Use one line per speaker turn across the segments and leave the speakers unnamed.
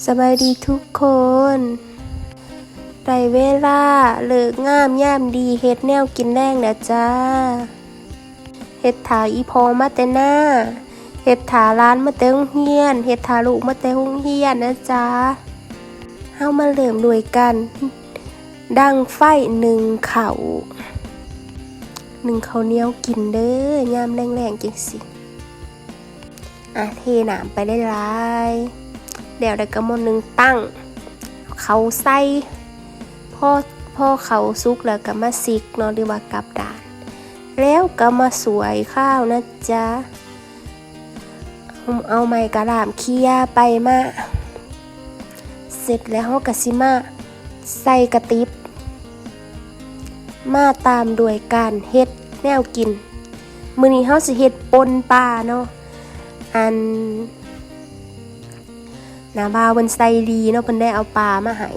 สบายดีทุกคนได้เวลาเลิกงามยามดีเฮ็ดแนวกินแรงแล้วจ้าเฮ็ดถาอีพอมาแต่หน้าเฮ็ดถาร้านมาแต่โรงเรียนเฮ็ดถาลูกมาแต่โรงเรียนนะจ้าเฮามาเริ่มด้วยกันดังไฟนึ่งข้าวเหนียวกินเด้อยามแรงๆจังสิเทน้ำไปได้หลายเดี๋ยวได้กระมวลหนึ่งตั้งเขาใส่พ่อเขาสุกแล้วก็มาซิกเนาะหรือว่ากับด่านแล้วก็มาสวยข้าวนะจ๊ะเอาไม้กระดามเคี่ยไปมาเสร็จแล้วเราก็สิมาใส่กระติบมาตามด้วยการเฮ็ดแนวกินมื้อนี้เราสิเฮ็ดป่นปลาเนาะนาบาวเพิ่นใส่ดีเนาะเพิ่นได้เอาปลามาให้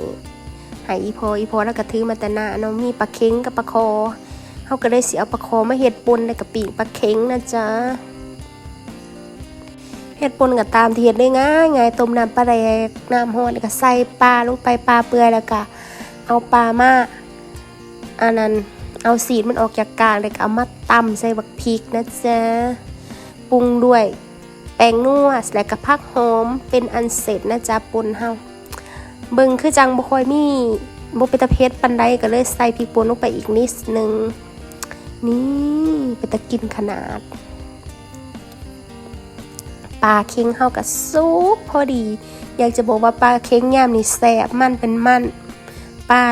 อีพอแล้วก็ถือมาแต่หน้าเนาะมีปลาเค็งกับปลาคอเฮาก็เลยสิเอาปลาคอมาเฮ็ดป่นแล้วก็ปิ้งปลาเค็งนะจ๊ะเฮ็ดป่นก็ตามที่เฮ็ดได้ง่ายต้มน้ำปลาแดกน้ำร้อนแล้วก็ใส่ปลาลงไปปลาเปื่อยแล้วก็เอาปลามาเอาสีมันออกจากกลางแล้วก็เอามาตำใส่บักพริกนะจ๊ะปรุงด้วยแป้งนัวแล้วก็ผักหอมเป็นอันเสร็จนะจ๊ะป่นเฮาเบิ่งคือจังบ่ค่อยมีบ่เป็นตะเผ็ดปานใดก็เลยใส่พริกป่นลงไปอีกนิดนึงนี่เป็นตะกินขนาดปลาเค็งเฮาก็สุกพอดีอยากจะบอกว่าปลาเค็งยามนี่แซ่บมันเป็นมันปลา